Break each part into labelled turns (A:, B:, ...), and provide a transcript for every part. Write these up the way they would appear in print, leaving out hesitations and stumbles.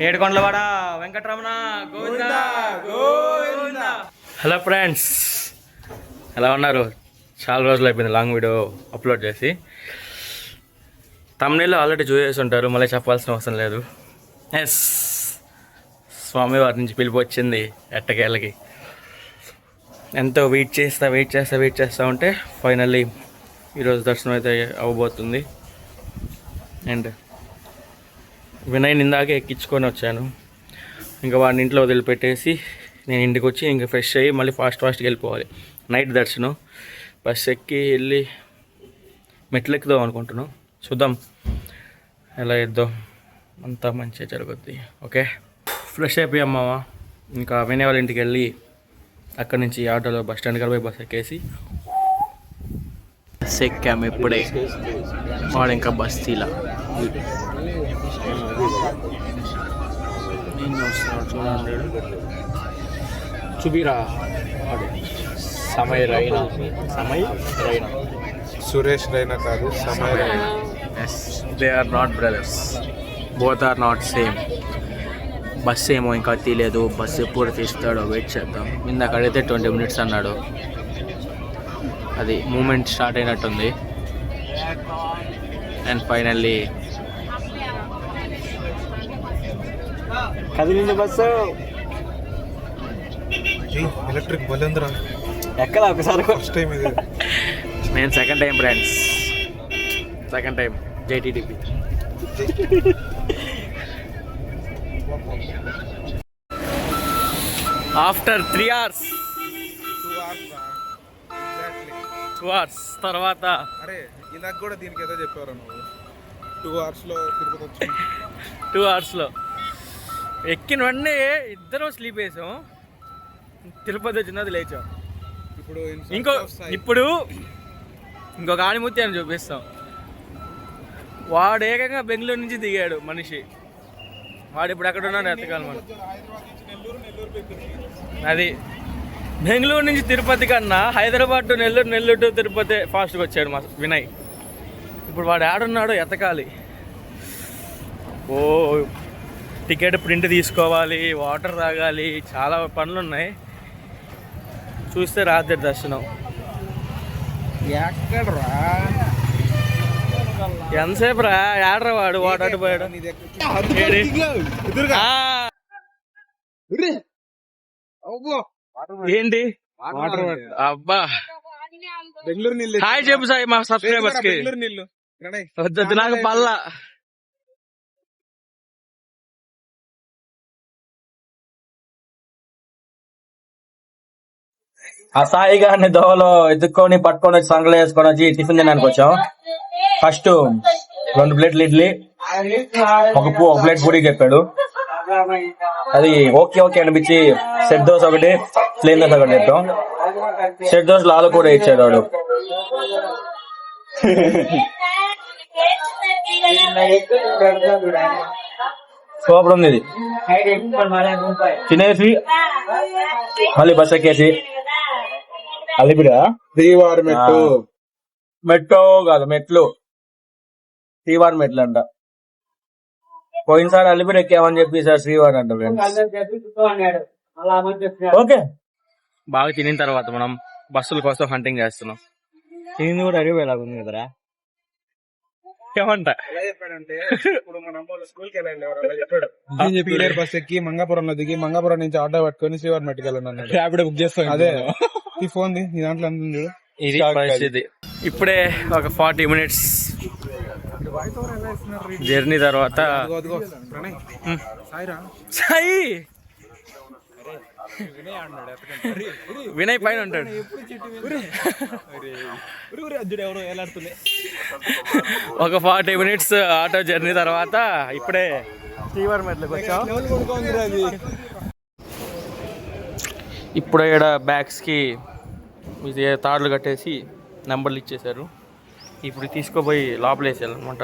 A: ఏడుకొండలవాడ Venkataramana Govinda Govinda. Hello friends, ఎలా ఉన్నారు? చాలా రోజులు అయిపోయింది లాంగ్ వీడియో అప్లోడ్ చేసి. తమ్నైల్లో ఆల్రెడీ చూసేసి ఉంటారు, మళ్ళీ చెప్పాల్సిన అవసరం లేదు. ఎస్, స్వామివారి నుంచి పిలిపి వచ్చింది ఎట్టకేళ్ళకి. ఎంతో వెయిట్ చేస్తూ ఉంటే ఫైనల్లీ ఈరోజు దర్శనం అయితే అవ్వబోతుంది. అండ్ వినయ్ని ఇందాకే ఎక్కించుకొని వచ్చాను. ఇంకా వాడిని ఇంట్లో వదిలిపెట్టేసి నేను ఇంటికి వచ్చి ఇంకా ఫ్రెష్ అయ్యి మళ్ళీ ఫాస్ట్గా వెళ్ళిపోవాలి. నైట్ దర్శనం. బస్ ఎక్కి వెళ్ళి మెట్లు ఎక్కుదాం అనుకుంటున్నాం. చూద్దాం ఎలా ఇద్దాం, అంతా మంచిగా జరుగుద్ది. ఓకే, ఫ్రెష్ అయిపోయాం మామ. ఇంకా వినయ్ వాళ్ళ ఇంటికి వెళ్ళి అక్కడి నుంచి ఆటోలో బస్ స్టాండ్ పోయి బస్ ఎక్కేసి బస్ ఎక్కాము ఇప్పుడే. వాడు ఇంకా బస్ తీలా ఏం చూస్తున్నాడు చూడండి. చూపిరా సమయ్ రైనా
B: సురేష్ రైనా కాదు, Samay Raina.
A: Yes, they are not brothers, both are not same. Bus ఏమో ఇంకా తీయలేదు. బస్సు ఎప్పుడు తీస్తాడో వెయిట్ చేద్దాం. ఇందాక అడిగితే 20 minutes అన్నాడు. అది మూమెంట్ స్టార్ట్ అయినట్టుంది. అండ్ ఫైనల్లీ కదిలింది బస్సు.
B: ఎలక్ట్రిక్ బలందరా
A: ఎక్కడ ఒకసారి
B: ఫస్ట్ టైం ఇది.
A: నేను second time friends, second time జేటీడీపీ. ఆఫ్టర్ 3 hours 2 hours తర్వాత.
B: అరే ఇందాక కూడా దీనికి ఏదో చెప్పారు నువ్వు. 2 hours లో తిరుపతి వచ్చి
A: 2 hours ఎక్కిన వెంటనే ఇద్దరం స్లీప్ వేసాం. తిరుపతి వచ్చినది లేచాం. ఇప్పుడు ఇంకొక ఆణిముత్తి అని చూపిస్తాం. వాడు ఏకంగా బెంగళూరు నుంచి దిగాడు మనిషి. వాడు ఇప్పుడు ఎక్కడ ఉన్నాడు ఎత్తకాలి మనం. అది బెంగళూరు నుంచి తిరుపతి కన్నా హైదరాబాద్ టు నెల్లూరు, నెల్లూరు టు తిరుపతి ఫాస్ట్గా వచ్చాడు మా వినయ్. ఇప్పుడు వాడు ఏడున్నాడో ఎతకాలి. ఓ టికెట్ ప్రింట్ తీసుకోవాలి, వాటర్ తాగాలి, చాలా పనులు ఉన్నాయి. చూస్తే రాత్రి దర్శనం.
B: ఎక్కడరా
A: ఎంతసేపు రా? ఏడరా వాడు? వాడు అటు పోయాడు. ఏంటి అబ్బా,
B: బెంగళూరు నీళ్ళు.
A: హాయ్ చెప్పు సాయి మా సబ్స్క్రైబర్స్ కి.
B: బెంగళూరు నీళ్ళు
A: వద్దు నాకు పల్లా. ఆ సాయి గారిని దోవలో ఎత్తుక్కొని పట్టుకొని వచ్చి సంగలు వేసుకొని వచ్చి టిఫిన్ తినడానికి వచ్చాం. ఫస్ట్ 2 ప్లేట్లు ఇడ్లీ, ఒక ప్లేట్ పూరి చెప్పాడు. అది ఓకే అనిపించి సెట్ దోశ ఒకటి, ప్లేన్ దోశ ఒకటి చెప్పాం. సెట్ దోశలు ఆలు కూడా ఇచ్చాడు వాడు. సూపర్ ఉంది ఇది. తినేసి మళ్ళీ బస్ ఎక్కేసి అలిపిరా
B: శ్రీవారి
A: మెట్టు కాదు మెట్లు, శ్రీవారి మెట్లు అంట. పోయినసారి అలిపిరి ఎక్కామని చెప్పి సార్ శ్రీవారి అంట. ఓకే, బాగా తినిన తర్వాత మనం బస్సుల కోసం హంటింగ్ చేస్తున్నాం. తిని కూడా అడిగేలాగుంది కదరా. ఏమంట
B: చెప్పాడంటే, ఇప్పుడు మన అమ్మ స్కూల్ కి వెళ్ళాలి చెప్పాడు. బస్ ఎక్కి మంగాపురంలో దిగి మంగాపురం నుంచి ఆటో పట్టుకొని శ్రీవారి మెట్టుకు వెళ్ళండి. ర్యాపిడో బుక్ చేస్తాను. అదే ఈ ఫోన్ ది నీ దాంట్లో ఉంది.
A: ఇది పరిస్థితి. ఇప్పుడే ఒక 40 minutes జర్నీ తర్వాత సాయి వినయ్ పైన ఉంటాడు. ఒక 40 minutes ఆటో జర్నీ తర్వాత ఇప్పుడే శ్రీవారి మెట్లకు వచ్చాం. ఇప్పుడు ఇక్కడ బ్యాగ్స్కి ఇది తాడులు కట్టేసి నెంబర్లు ఇచ్చేశారు. ఇప్పుడు తీసుకుపోయి లోపల వేసేయాలన్నమాట.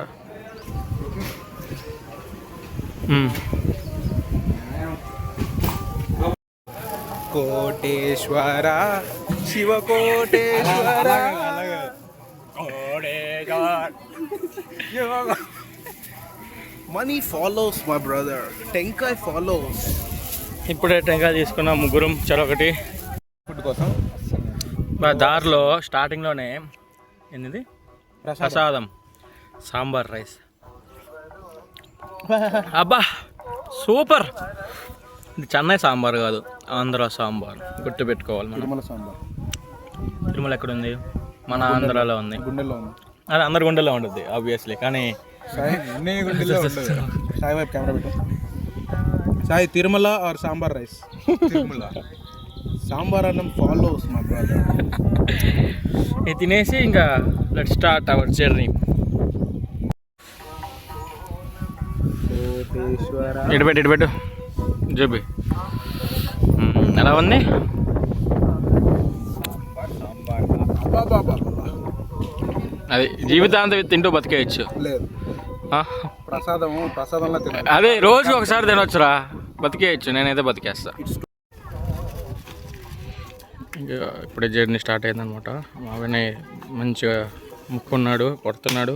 B: Koteshwara Shiva Koteshwara money follows my brother, టెంకాయ్ ఫాలోస్.
A: ఇప్పుడే టెంకాయ తీసుకున్నాం ముగ్గురం చరొకటి.
B: ఫుడ్ కోసం
A: దారిలో స్టార్టింగ్లోనే ఏంది ప్రసాదం సాంబార్ రైస్. అబ్బా సూపర్. ఇది చెన్నై సాంబార్ కాదు, ఆంధ్ర సాంబార్. గుర్తు పెట్టుకోవాలి మనం.
B: తిరుమల సాంబార్.
A: తిరుమల ఎక్కడ ఉంది? మన ఆంధ్రాలో ఉంది.
B: గుండెల్లో ఉంది.
A: అది అందరి గుండెల్లో ఉంటుంది ఆబ్వియస్లీ. కానీ
B: సాయి వైపు కెమెరా పెట్టు. Sai Tirumala or sambar rice? తిరుమల. సాంబార్ అన్నం ఫాలోస్ మై బ్రదర్.
A: ఇది తినేసి ఇంకా లెట్ స్టార్ట్ అవర్ జర్నీ. ఇటుపెట్టు చూపి ఎలా ఉంది. అది జీవితాంతం తింటూ బతికేయచ్చు.
B: లేదు ప్రసాదంలో
A: అదే రోజు ఒకసారి తినొచ్చురా, బతికేయచ్చు. నేనైతే బతికేస్తా. ఇంకా ఇప్పుడే జర్నీ స్టార్ట్ అయిందనమాట. మావనే మంచిగా ముక్కున్నాడు, కొడుతున్నాడు.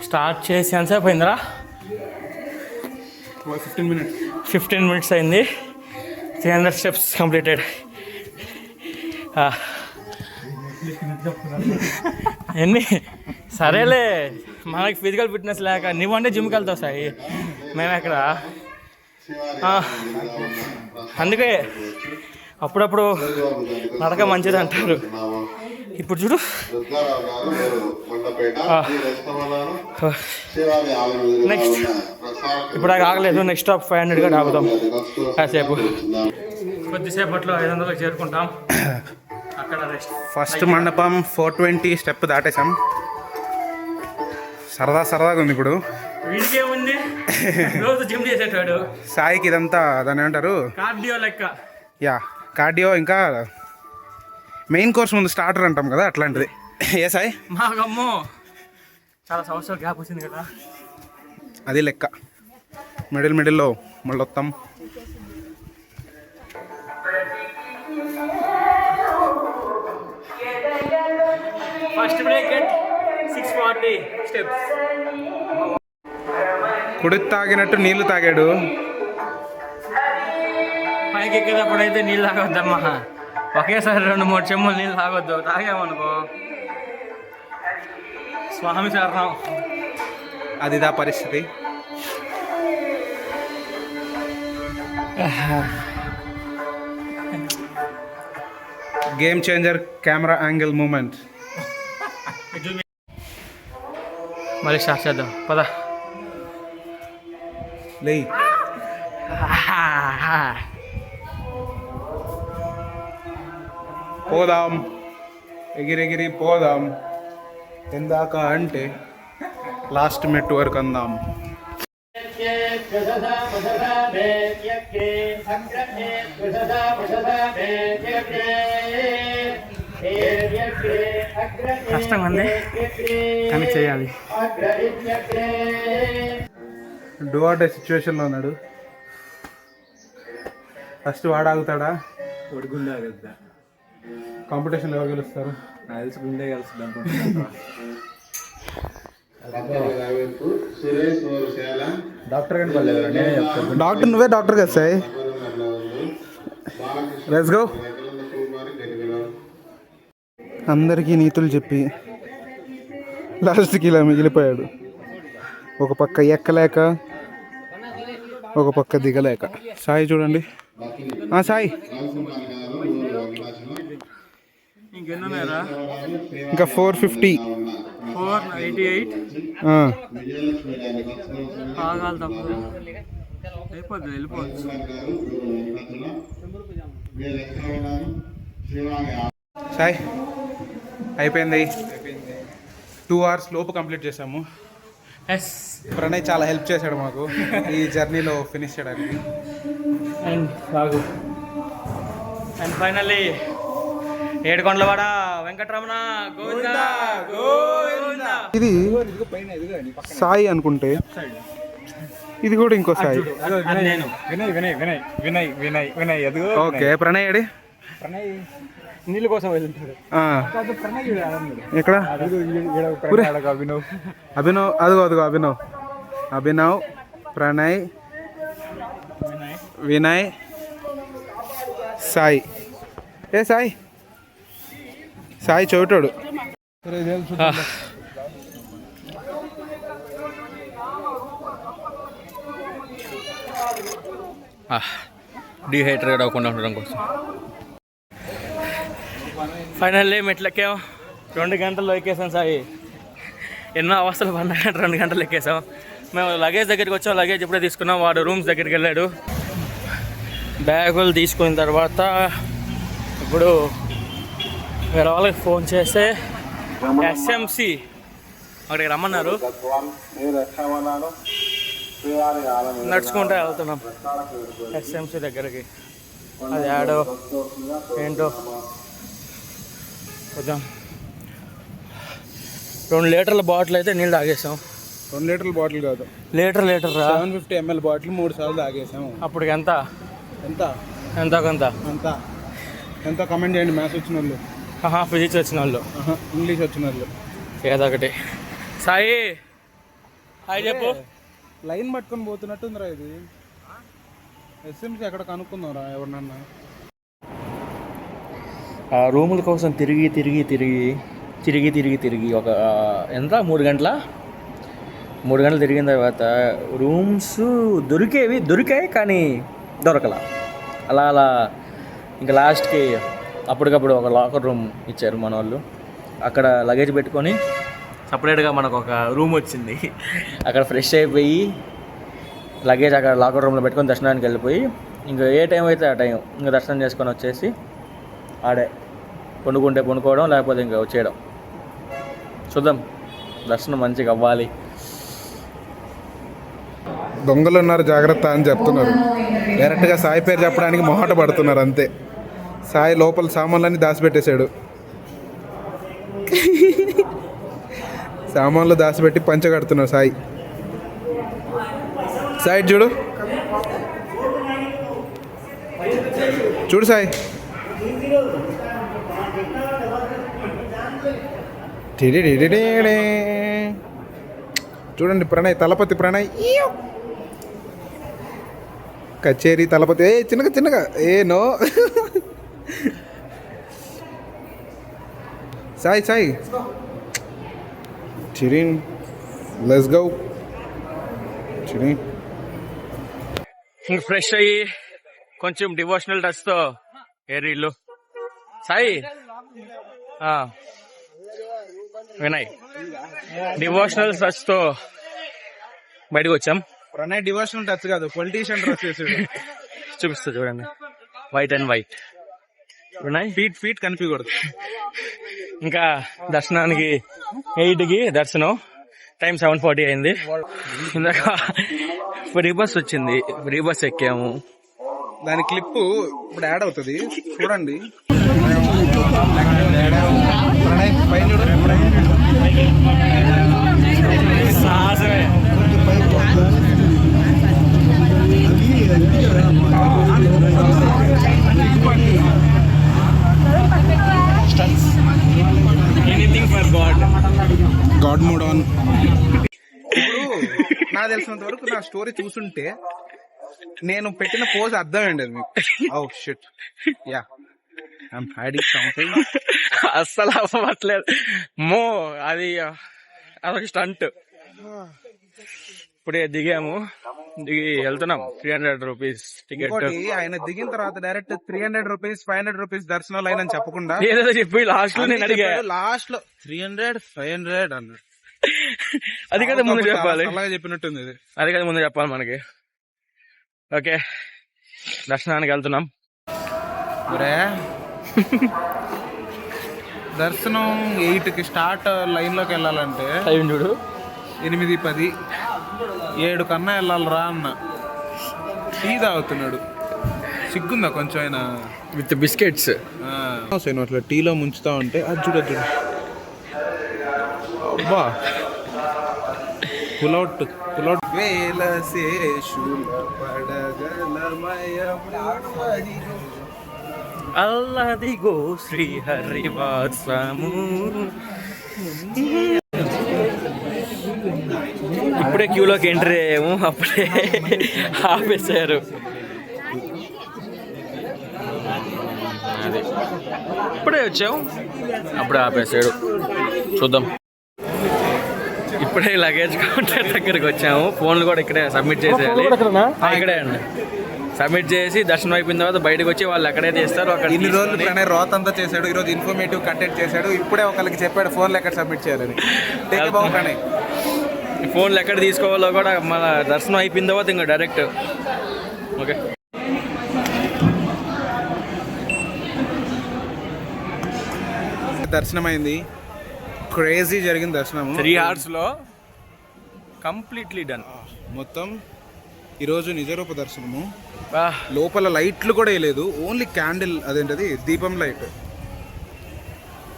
A: స్టార్ట్ చేసి ఎంతసేపు అయిందిరా? 15 minutes అయింది. 300 steps కంప్లీటెడ్. ఎన్ని సరేలే, మనకి ఫిజికల్ ఫిట్నెస్ లేక నువ్వంటే జిమ్కి వెళ్తావు సాయి, మేము ఎక్కడ. అందుకే అప్పుడప్పుడు నడక మంచిది అంటారు. ఇప్పుడు చూడు నెక్స్ట్, ఇప్పుడు అది ఆగలేదు. నెక్స్ట్ స్టాప్ 500గా ఆగుతాం కాసేపు. కొద్దిసేపట్లో 500కి చేరుకుంటాం. అక్కడ రెస్ట్.
B: ఫస్ట్ మండపం 420 స్టెప్ దాటేసాం. సరదాగా ఉంది. ఇప్పుడు
A: వీడికి ఏముంది, రోజు జిమ్ చేసేటాడు.
B: సాయికి ఇదంతా దాన్ని ఏమంటారు,
A: కార్డియో లెక్క.
B: Yeah cardio. ఇంకా మెయిన్ కోర్స్ ముందు స్టార్టర్ అంటాం కదా, అట్లాంటిది. ఏ సాయి?
A: మాకమ్మో చాలా సంవత్సరాలు గ్యాప్ వచ్చింది కదా,
B: అది లెక్క. మిడిల్లో మళ్ళీ వస్తాం.
A: First break 640 steps.
B: కుడి తాగినట్టు నీళ్లు తాగాడు.
A: పైకి ఎక్కేటప్పుడైతే నీళ్ళు తాగొద్దమ్మా. ఒకేసారి 2-3 చెమ్ములు నీళ్ళు తాగొద్దు. తాగామనుకో స్వామి శరణం.
B: అదిదా పరిస్థితి. Game changer camera angle moment.
A: మళ్ళీ స్టార్ట్ చేద్దాం పద.
B: లే పోదాం, ఎగిరెగిరి పోదాం. ఎందాక అంటే లాస్ట్ మెట్టు వరకు అందాం.
A: కష్టంగా ఉంది కానీ చేయాలి.
B: డూ ఆర్ డే సిచ్యువేషన్లో ఉన్నాడు. ఫస్ట్ వాడు ఆగుతాడా? కాంపిటీషన్లో ఎవరు గెలుస్తారు?
C: గుండె కలుస్తుంది అనుకుంటున్నా.
B: డాక్టర్ నువ్వే డాక్టర్ కదా సాయి. Let's go. అందరికీ నీతులు చెప్పి లాస్ట్కి ఇలా మిగిలిపోయాడు. ఒక పక్క ఎక్కలేక, ఒక పక్క దిగలేక. సాయి చూడండి. సాయి ఇంకా 450.
A: 488 ఆగాలి తప్పదు. అయిపోద్ది, వెళ్ళిపోవచ్చు.
B: సాయి అయిపోయింది. 2 hours లోపు కంప్లీట్ చేసాము. ప్రణయ్ చాలా హెల్ప్ చేశాడు మాకు ఈ జర్నీలో ఫినిష్ చేయడానికి.
A: అండ్ ఫైనల్లీ ఏడుకొండలవాడ వెంకటరమణ గోవింద గోవింద.
B: ఇది సాయి అనుకుంటే ఇది కూడా ఇంకో సాయి.
A: నేను
C: వినయ్ వినయ్ వినయ్ వినయ్ వినయ్ వినయ్ ఎదుగు
B: ఓకే ప్రణయ్ అడి
C: ప్రణయ్ నీళ్ళ కోసం వెళ్తుంటాడు. ప్రణయ్
B: ఎక్కడ
C: అభినవ్
B: అభినవ్ అదిగో అభినవ్ అభినవ్ ప్రణయ్ వినయ్ సాయి. ఏ సాయి సాయి చోటోడు.
A: డీహైడ్రేట్ అవ్వకుండా ఉండడం కోసం ఫైనల్లీ మెట్లెక్కాం. 2 గంటల్లో ఎక్కేసాం సాయి. ఎన్నో అవస్థలు పడినా 2 గంటలు ఎక్కేసాం. మేము లగేజ్ దగ్గరికి వచ్చాం. లగేజ్ ఇప్పుడే తీసుకున్నాం. వాడు రూమ్స్ దగ్గరికి వెళ్ళాడు. బ్యాగులు తీసుకున్న తర్వాత ఇప్పుడు వేరే వాళ్ళకి ఫోన్ చేస్తే ఎస్ఎంసి అక్కడికి రమ్మన్నారు. నడుచుకుంటూ వెళ్తున్నాం ఎస్ఎంసి దగ్గరికి. అది ఆడో ఏంటో కొంచెం 2 లీటర్ల బాటిల్ అయితే నీళ్ళు తాగేసాం.
B: 2 లీటర్ల బాటిల్ కాదు,
A: లీటర్
B: 750 ml బాటిల్ 3 సార్లు తాగేసాము.
A: అప్పటికి ఎంత
B: ఎంత
A: ఎంత కొంత
B: ఎంత ఎంత కమెంట్ చేయండి. మ్యాథ్స్ వచ్చిన వాళ్ళు,
A: ఫిజిక్స్ వచ్చిన వాళ్ళు,
B: ఇంగ్లీష్ వచ్చిన వాళ్ళు,
A: ఏదో ఒకటి. సాయి హాయ్ చెప్పు.
B: లైన్ పట్టుకొని పోతున్నట్టుందిరా ఇది. ఎస్ఎంసీ ఎక్కడ కనుక్కుందాంరా ఎవరినన్నా.
A: ఆ రూముల కోసం తిరిగి ఒక ఎంత 3 గంటలు తిరిగిన తర్వాత రూమ్స్ దొరికాయి కానీ దొరకలా. అలా ఇంకా లాస్ట్కి అప్పటికప్పుడు ఒక లాకర్ రూమ్ ఇచ్చారు మన వాళ్ళు. అక్కడ లగేజ్ పెట్టుకొని సపరేట్గా మనకు ఒక రూమ్ వచ్చింది. అక్కడ ఫ్రెష్ అయిపోయి లగేజ్ అక్కడ లాకర్ రూమ్లో పెట్టుకొని దర్శనానికి వెళ్ళిపోయి ఇంకా ఏ టైం అయితే ఆ టైం ఇంకా దర్శనం చేసుకొని వచ్చేసి ఆడే పండుకుంటే పండుకోవడం, లేకపోతే ఇంకా వచ్చేయడం. చూద్దాం, దర్శనం మంచిగా అవ్వాలి.
B: దొంగలు ఉన్నారు జాగ్రత్త అని చెప్తున్నారు. డైరెక్ట్గా సాయి పేరు చెప్పడానికి మొహాట పడుతున్నారు అంతే. సాయి లోపల సామాన్లన్నీ దాచిపెట్టేశాడు. సామాన్లు దాచిపెట్టి పంచ కడుతున్నాడు సాయి. సాయి చూడు సాయి. చూడండి ప్రణయ్, తలపతి ప్రణయ్, కచేరీ తలపతి. చిన్నగా నో సాయి చిరిన్, లెట్స్ గో చిరిన్.
A: ఫ్రెష్ అయ్యి కొంచెం డివోషనల్ టచ్తో ఏరీళ్ళు సాయి వినయ్ డివోషనల్ టచ్తో బయటకు వచ్చాం.
B: ప్రణయ్ డివోషనల్ టచ్ కాదు, పొలిటీషియన్ డ్రెస్ వేసాడు.
A: చూపిస్తా చూడండి, white and white. Vinay
B: feet కనిపించకూడదు.
A: ఇంకా దర్శనానికి 8కి దర్శనం, టైం 7:40 అయింది. ఇందాక ఫ్రీ బస్ వచ్చింది, ఫ్రీ బస్ ఎక్కాము.
B: దాని క్లిప్ ఇప్పుడు యాడ్ అవుతుంది చూడండి.
A: Anything for
B: God mode on. ఇప్పుడు నాకు తెలిసినంత వరకు నా స్టోరీ చూసుంటే నేను పెట్టిన పోజ్ అర్థం అండి అది మీకు. Oh shit, yeah I'm hiding something.
A: అస్సలు అవ్వట్లేదు అదొక స్టంట్. ఇప్పుడే దిగాము, దిగి వెళ్తున్నాం. 300 రూపీస్ టికెట్.
B: ఆయన దిగిన తర్వాత డైరెక్ట్ 300 రూపీస్ 500 రూపీస్ దర్శనం లైన్ అని చెప్పకుండా
A: ఏదో చెప్పి లాస్ట్ లో నేను అడిగా.
B: లాస్ట్ లో 300 500 అన్నాడు.
A: అది కదా ముందు చెప్పాలి.
B: అలాగే చెప్పినట్టుంది ఇది.
A: అది కదా ముందు చెప్పాలి మనకి. ఓకే, దర్శనానికి వెళ్తున్నాం.
B: దర్శనం 8కి స్టార్ట్. లైన్ లోకి వెళ్ళాలంటే
A: టైం చూడు
B: 8:10 7 కన్నా వెళ్ళాలరా అన్న. టీ తాగుతున్నాడు, సిగ్గుందా కొంచెం ఆయన.
A: విత్ బిస్కెట్స్
B: అట్లా టీలో ముంచుతా ఉంటే అది చూడ. అబ్బా పులౌట్ వేల శేషుల పడగలమయము
A: అల్లదిగో శ్రీహరివాసము. ఇప్పుడే క్యూలోకి ఎంట్రీ అయ్యాము, అప్పుడే ఆపేశారు. అది ఇప్పుడే వచ్చాము, అప్పుడే ఆపేశాడు. చూద్దాం. ఇప్పుడే లగేజ్ కౌంటర్ దగ్గరికి వచ్చాము. ఫోన్లు కూడా ఇక్కడే సబ్మిట్ చేసేయాలి. ఇక్కడే అండి సబ్మిట్ చేసి దర్శనం అయిపోయిన తర్వాత బయటకు వచ్చి వాళ్ళు ఎక్కడే చేస్తారు అక్కడ.
B: ఇన్ని రోజులు ప్రణయ్ రోత్ అంతా చేశాడు, ఈరోజు ఇన్ఫర్మేటివ్ కంటెంట్ చేశాడు. ఇప్పుడే ఒకరికి చెప్పాడు ఫోన్లు ఎక్కడ సబ్మిట్ చేయాలని. ప్రణయ్
A: ఫోన్లు ఎక్కడ తీసుకోవాలో కూడా మన దర్శనం అయిపోయిన తర్వాత ఇంకా డైరెక్ట్. ఓకే,
B: దర్శనం అయింది. క్రేజీ జరిగింది దర్శనం.
A: 3 hours కంప్లీట్లీ డన్
B: మొత్తం. ఈరోజు నిజరూప దర్శనము. లోపల లైట్లు కూడా వేయలేదు, ఓన్లీ క్యాండిల్, అదేంటది దీపం లైట్.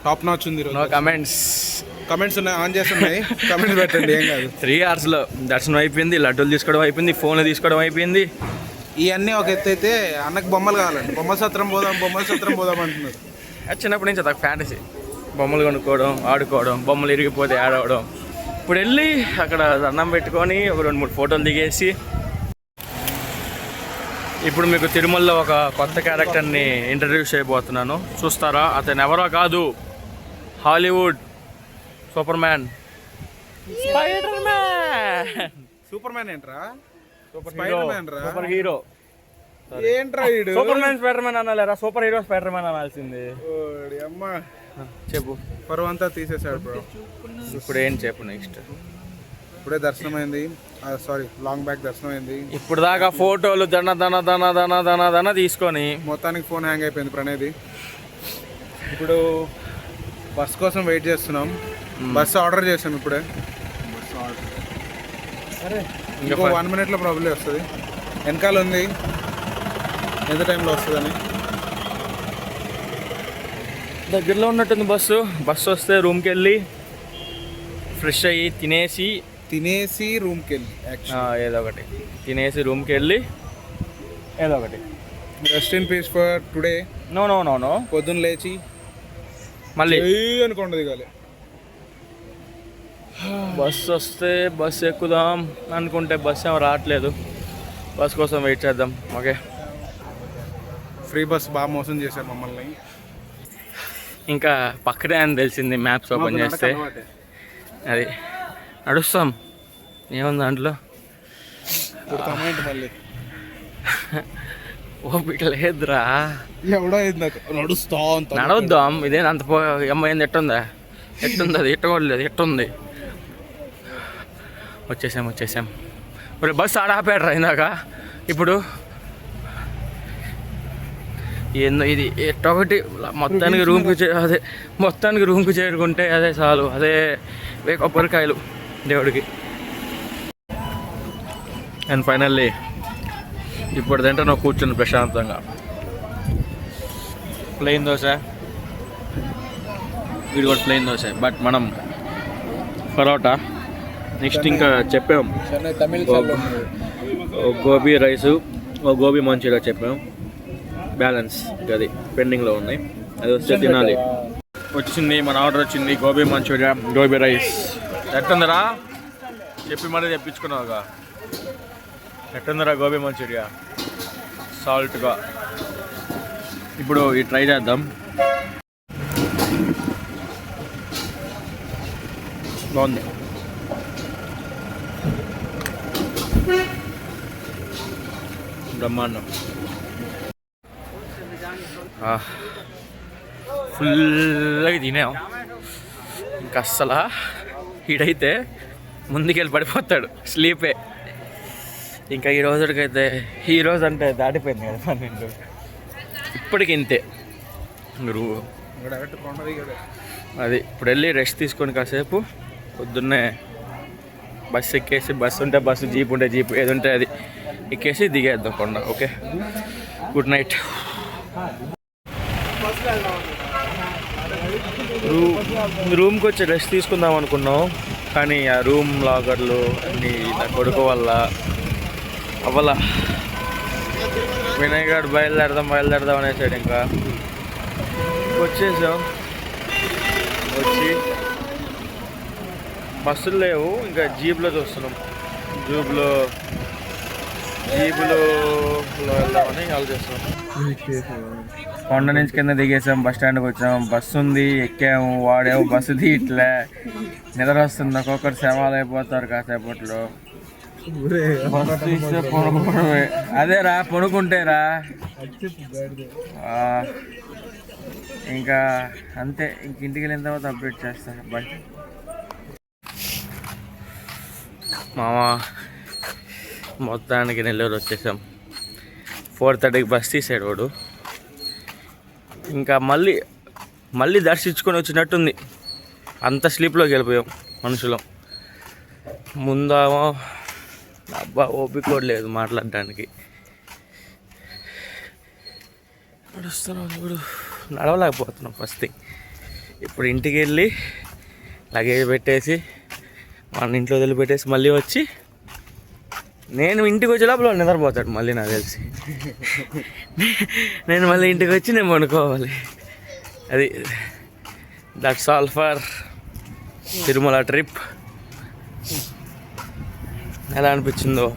B: టాప్ నాచ్ ఉంది. కమెంట్స్ ఉన్నాయి, ఆన్ చేస్తున్నాయి. కమెంట్స్ పెట్టండి, ఏం కాదు.
A: 3 hours దర్శనం అయిపోయింది, లడ్డూలు తీసుకోవడం అయిపోయింది, ఫోన్లు తీసుకోవడం అయిపోయింది.
B: ఇవన్నీ ఒక ఎత్తు అయితే అన్నకు బొమ్మలు కావాలండి. బొమ్మల సత్రం పోదాం అంటున్నారు.
A: చిన్నప్పటి నుంచి అదొక ఫ్యాంటసీ. బొమ్మలు కొనుక్కోవడం, ఆడుకోవడం, బొమ్మలు ఇరిగిపోతే ఆడవడం. ఇప్పుడు వెళ్ళి అక్కడ దండం పెట్టుకొని ఒక 2-3 ఫోటోలు దిగేసి, ఇప్పుడు మీకు తిరుమలలో ఒక కొత్త క్యారెక్టర్ని ఇంట్రడ్యూస్ చేయబోతున్నాను. చూస్తారా? అతను ఎవరో కాదు, Hollywood Superman,
B: Superman ఏంట్రా?
A: సూపర్ హీరో
B: ఏంట్రా?
A: సూపర్ మ్యాన్ స్పైడర్ మ్యాన్ అనాలేరా? సూపర్ హీరో స్పైడర్ మ్యాన్ అనాల్సింది.
B: అమ్మా
A: చెప్పు.
B: పరువంతా తీసేశాడు బ్రో.
A: ఇప్పుడు ఏం చెప్పు నెక్స్ట్?
B: ఇప్పుడే దర్శనం అయింది, సారీ లాంగ్ బ్యాక్ దర్శనం అయింది.
A: ఇప్పుడు దాకా ఫోటోలు దన తీసుకొని
B: మొత్తానికి ఫోన్ హ్యాంగ్ అయిపోయింది ప్రణయ్ది. ఇప్పుడు బస్ కోసం వెయిట్ చేస్తున్నాం. బస్ ఆర్డర్ చేసాం ఇప్పుడే. ఇంకో 1 minute ప్రాబ్లం వస్తుంది. వెనకాల ఉంది, ఎంత టైంలో వస్తుందని.
A: దగ్గరలో ఉన్నట్టుంది బస్సు. వస్తే రూమ్కి వెళ్ళి ఫ్రెష్ అయ్యి తినేసి రూమ్కి వెళ్ళి ఏదో ఒకటి తినేసి రూమ్కి వెళ్ళి ఏదో ఒకటి
B: rest in peace for today.
A: No
B: పొద్దున్న లేచి
A: మళ్ళీ
B: అనుకోండి దిగాలి.
A: బస్సు వస్తే బస్సు ఎక్కుదాం అనుకుంటే బస్సు ఏమో రావట్లేదు. బస్ కోసం వెయిట్ చేద్దాం. ఓకే,
B: ఫ్రీ బస్ బాగా మోసం చేశారు మమ్మల్ని.
A: ఇంకా పక్కనే అని తెలిసింది మ్యాప్స్ ఓపెన్ చేస్తే. అది నడుస్తాం, ఏముంది దాంట్లో.
B: మళ్ళీ
A: ఓపిక లేదురా.
B: ఎవడో
A: నడవద్దాం. ఇదేనా అంత అమ్మ ఏంది? ఎట్టుంది అది? ఎట్టకూడలేదు, ఎట్టుంది? వచ్చేసాం. ఇప్పుడు బస్సు ఆడ ఆపాడు ఇందాక. ఇప్పుడు ఏందో ఇది ఎట్టొకటి మొత్తానికి రూమ్కి చేరుకుంటే అదే చాలు. అదే కొబ్బరికాయలు దేవుడికి. అండ్ ఫైనల్లీ ఇప్పుడు తింటే నువ్వు కూర్చుని ప్రశాంతంగా ప్లెయిన్ దోశ. వీడు కూడా ప్లెయిన్ దోశ, బట్ మనం పరోటా. నెక్స్ట్ ఇంకా చెప్పాం గోబీ రైసు, గోబీ మంచూరియా చెప్పాం. బ్యాలెన్స్ అది పెండింగ్లో ఉన్నాయి, అది వస్తే తినాలి. వచ్చింది మన ఆర్డర్ వచ్చింది, గోబీ మంచూరియా, గోబీ రైస్. ఎట్టుందరా చెప్పి మరీ తెప్పించుకున్నావుగా. ఎట్టుందరా గోబీ మంచూరియా? సాల్ట్గా. ఇప్పుడు ఇది ట్రై చేద్దాం. బాగుంది. బ్రహ్మాండం. ఫుల్గా తినాం. ఇంకా అస్సలు ఈడైతే ముందుకెళ్ళి పడిపోతాడు, స్లీపే. ఇంకా ఈ రోజు అంటే దాటిపోయింది కదా 12. ఇప్పటికి ఇంతే. అది ఇప్పుడు వెళ్ళి రెస్ట్ తీసుకొని కాసేపు పొద్దున్నే బస్సు ఎక్కేసి, బస్సు ఉంటే బస్సు, జీప్ ఉంటే జీప్, ఏది ఉంటే అది ఎక్కేసి దిగేద్దాం కొండ. Okay, good night. రూమ్కి వచ్చి రెస్ట్ తీసుకుందాం అనుకున్నాం. కానీ ఆ రూమ్ లాకర్లు అన్నీ నా కొడుకు వల్ల అవ్వాల. వినయ్ గారు బయలుదేరదాం అనేసాడు. ఇంకా వచ్చేసాం. వచ్చి బస్సులు లేవు, ఇంకా జీప్లో చూస్తున్నాం. జీబులో వెళ్దామని ఆలోచిస్తున్నాం. కొండ నుంచి కింద దిగేసాం, బస్ స్టాండ్కి వచ్చాం. బస్సు ఉంది, ఎక్కాము. వాడేమో బస్సు తీయట్లే, నిద్ర వస్తుంది. ఒక్కొక్కరు శవాలు అయిపోతారు కాసేపట్లో. బస్సు తీస్తే పడుకోవడమే. అదేరా పడుకుంటేరా ఇంకా అంతే. ఇంక ఇంటికి వెళ్ళిన తర్వాత అప్డేట్ చేస్తాను. బాయ్ మామా. మొత్తానికి నెల్లూరు వచ్చేసాం. 4:30కి బస్ తీసాడు వాడు. ఇంకా మళ్ళీ దర్శించుకొని వచ్చినట్టుంది. అంత స్లీప్లోకి వెళ్ళిపోయాం మనుషులం. ముందేమో అబ్బా ఓపిక కూడా లేదు మాట్లాడడానికి. నడుస్తున్నాం, ఇప్పుడు నడవలేకపోతున్నాం ఫస్ట్ థింగ్. ఇప్పుడు ఇంటికి వెళ్ళి లగేజ్ పెట్టేసి మన ఇంట్లో వదిలిపెట్టేసి మళ్ళీ వచ్చి నేను ఇంటికి వచ్చే లోపల నిద్రపోతాడు మళ్ళీ నాకు తెలిసి. నేను మళ్ళీ ఇంటికి వచ్చి నేను పడుకోవాలి. అది that's all for Tirumala trip. ఎలా అనిపించిందో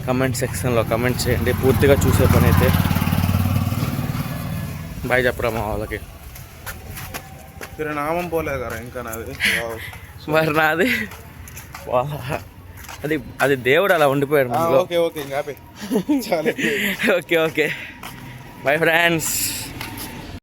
A: కమెంట్ సెక్షన్లో కమెంట్ చేయండి. పూర్తిగా చూసే పని అయితే బాయ్ చెప్పరా మా వాళ్ళకి.
B: నామం పోలేదు కదా ఇంకా నాది.
A: మరి నాది అది దేవుడు అలా ఉండిపోయాడు.
B: Okay
A: okay bye friends.